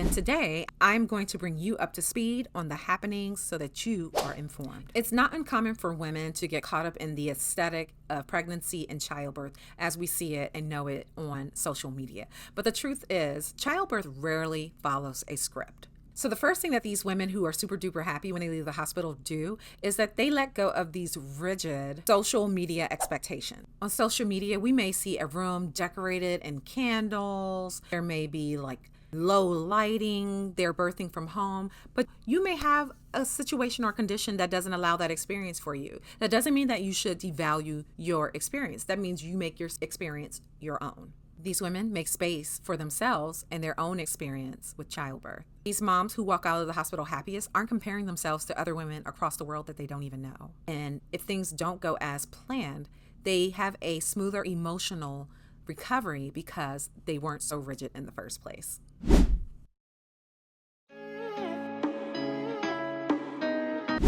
And today I'm going to bring you up to speed on the happenings so that you are informed. It's not uncommon for women to get caught up in the aesthetic of pregnancy and childbirth as we see it and know it on social media. But the truth is, childbirth rarely follows a script. So the first thing that these women who are super duper happy when they leave the hospital do is that they let go of these rigid social media expectations. On social media, we may see a room decorated in candles. There may be like low lighting. They're birthing from home, but you may have a situation or condition that doesn't allow that experience for you. That doesn't mean that you should devalue your experience. That means you make your experience your own. These women make space for themselves and their own experience with childbirth. These moms who walk out of the hospital happiest aren't comparing themselves to other women across the world that they don't even know. And if things don't go as planned, they have a smoother emotional recovery because they weren't so rigid in the first place.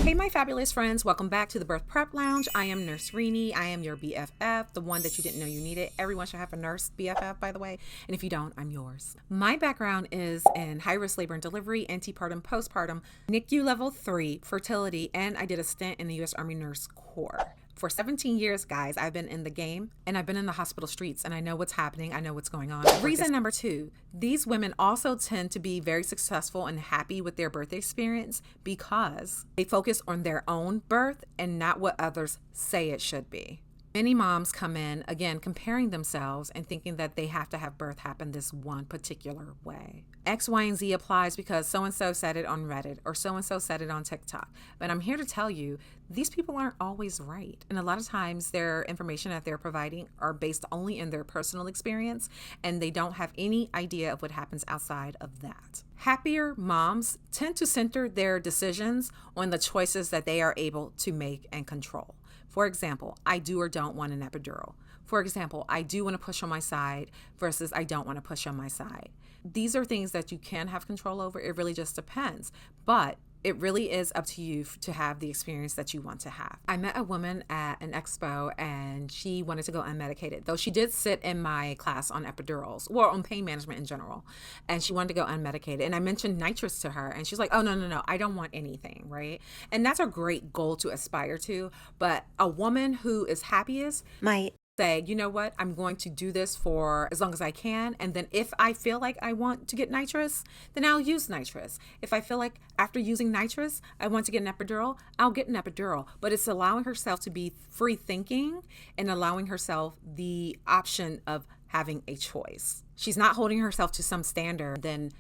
Hey, my fabulous friends, welcome back to the Birth Prep Lounge. I am Nurse Rini. I am your BFF, the one that you didn't know you needed. Everyone should have a nurse BFF, by the way. And if you don't, I'm yours. My background is in high-risk labor and delivery, antepartum, postpartum, NICU level 3, fertility, and I did a stint in the U.S. Army Nurse Corps. For 17 years, guys, I've been in the game and I've been in the hospital streets and I know what's happening. I know what's going on. Reason number 2, these women also tend to be very successful and happy with their birth experience because they focus on their own birth and not what others say it should be. Many moms come in, again, comparing themselves and thinking that they have to have birth happen this one particular way. X, Y, and Z applies because so-and-so said it on Reddit or so-and-so said it on TikTok. But I'm here to tell you, these people aren't always right. And a lot of times their information that they're providing are based only in their personal experience and they don't have any idea of what happens outside of that. Happier moms tend to center their decisions on the choices that they are able to make and control. For example, I do or don't want an epidural. For example, I do want to push on my side versus I don't want to push on my side. These are things that you can have control over. It really just depends. But it really is up to you to have the experience that you want to have. I met a woman at an expo and she wanted to go unmedicated, though she did sit in my class on epidurals or on pain management in general. And she wanted to go unmedicated. And I mentioned nitrous to her and she's like, oh, no, I don't want anything, right? And that's a great goal to aspire to. But a woman who is happiest might say, you know what, I'm going to do this for as long as I can. And then if I feel like I want to get nitrous, then I'll use nitrous. If I feel like after using nitrous, I want to get an epidural, I'll get an epidural. But it's allowing herself to be free thinking and allowing herself the option of having a choice. She's not holding herself to some standard, then,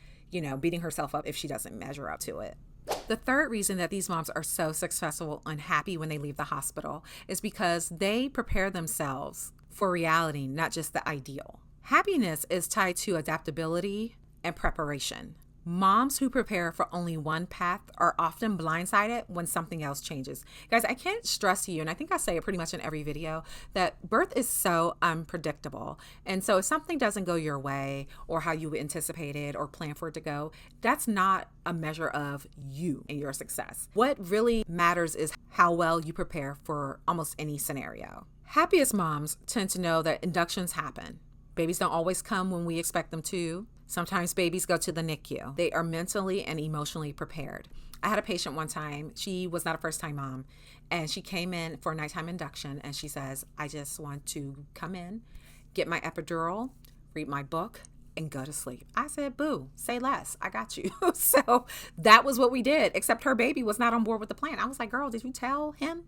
beating herself up if she doesn't measure up to it. The third reason that these moms are so successful and happy when they leave the hospital is because they prepare themselves for reality, not just the ideal. Happiness is tied to adaptability and preparation. Moms who prepare for only one path are often blindsided when something else changes. Guys, I can't stress to you, and I think I say it pretty much in every video, that birth is so unpredictable. And so if something doesn't go your way or how you anticipated or plan for it to go, that's not a measure of you and your success. What really matters is how well you prepare for almost any scenario. Happiest moms tend to know that inductions happen. Babies don't always come when we expect them to. Sometimes babies go to the NICU. They are mentally and emotionally prepared. I had a patient one time. She was not a first-time mom, and she came in for a nighttime induction, and she says, I just want to come in, get my epidural, read my book, and go to sleep. I said, boo, say less. I got you. So that was what we did, except her baby was not on board with the plan. I was like, girl, did you tell him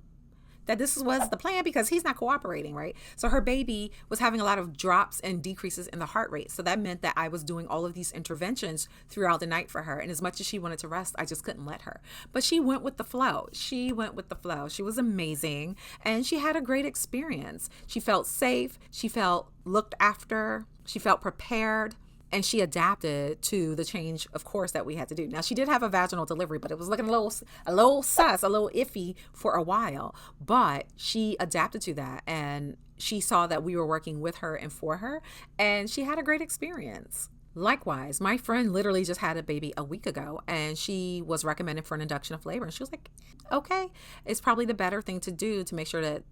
that this was the plan? Because he's not cooperating, right? So her baby was having a lot of drops and decreases in the heart rate. So that meant that I was doing all of these interventions throughout the night for her. And as much as she wanted to rest, I just couldn't let her. But she went with the flow. She was amazing. And she had a great experience. She felt safe. She felt looked after. She felt prepared. And she adapted to the change, of course, that we had to do. Now, she did have a vaginal delivery, but it was looking a little sus, a little iffy for a while. But she adapted to that, and she saw that we were working with her and for her, and she had a great experience. Likewise, my friend literally just had a baby a week ago, and she was recommended for an induction of labor. And she was like, okay, it's probably the better thing to do to make sure that,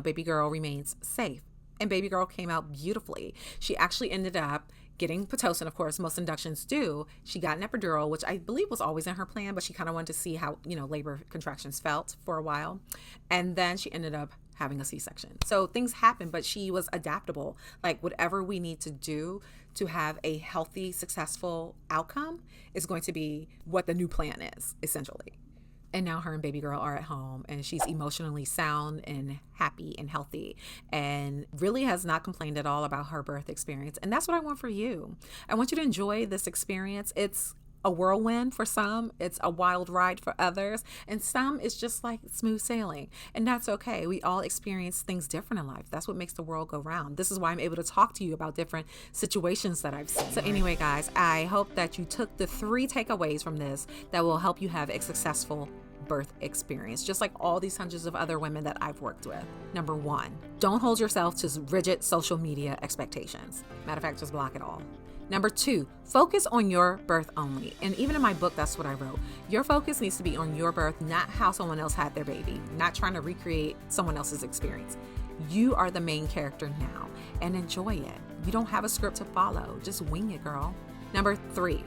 baby girl remains safe. And baby girl came out beautifully. She actually ended up getting Pitocin, of course, most inductions do. She got an epidural, which I believe was always in her plan, but she kind of wanted to see how, labor contractions felt for a while. And then she ended up having a C-section. So things happen, but she was adaptable. Like whatever we need to do to have a healthy, successful outcome is going to be what the new plan is, essentially. And now her and baby girl are at home and she's emotionally sound and happy and healthy and really has not complained at all about her birth experience. And that's what I want for you. I want you to enjoy this experience. It's a whirlwind for some, it's a wild ride for others, and some is just like smooth sailing. And that's okay. We all experience things different in life. That's what makes the world go round. This is why I'm able to talk to you about different situations that I've seen. So anyway, guys, I hope that you took the 3 takeaways from this that will help you have a successful birth experience, just like all these hundreds of other women that I've worked with. Number 1, don't hold yourself to rigid social media expectations. Matter of fact, just block it all. Number 2, focus on your birth only. And even in my book, that's what I wrote. Your focus needs to be on your birth, not how someone else had their baby, not trying to recreate someone else's experience. You are the main character now and enjoy it. You don't have a script to follow. Just wing it, girl. Number 3,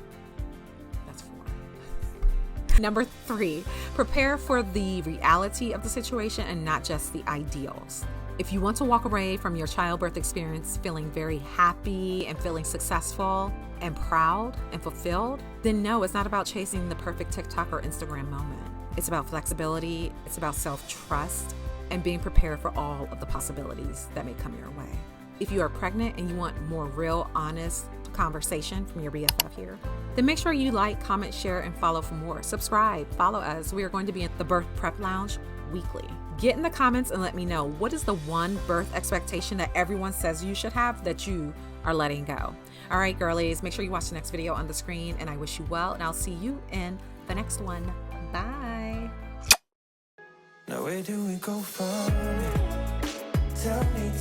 that's 4. Number 3, prepare for the reality of the situation and not just the ideals. If you want to walk away from your childbirth experience feeling very happy and feeling successful and proud and fulfilled, then no, it's not about chasing the perfect TikTok or Instagram moment. It's about flexibility, it's about self-trust, and being prepared for all of the possibilities that may come your way. If you are pregnant and you want more real, honest conversation from your BFF here, then make sure you like, comment, share, and follow for more. Subscribe, follow us. We are going to be at the Birth Prep Lounge weekly. Get in the comments and let me know, what is the one birth expectation that everyone says you should have that you are letting go? All right, girlies, make sure you watch the next video on the screen, and I wish you well, and I'll see you in the next one. Bye. Now where do we go from here? Tell me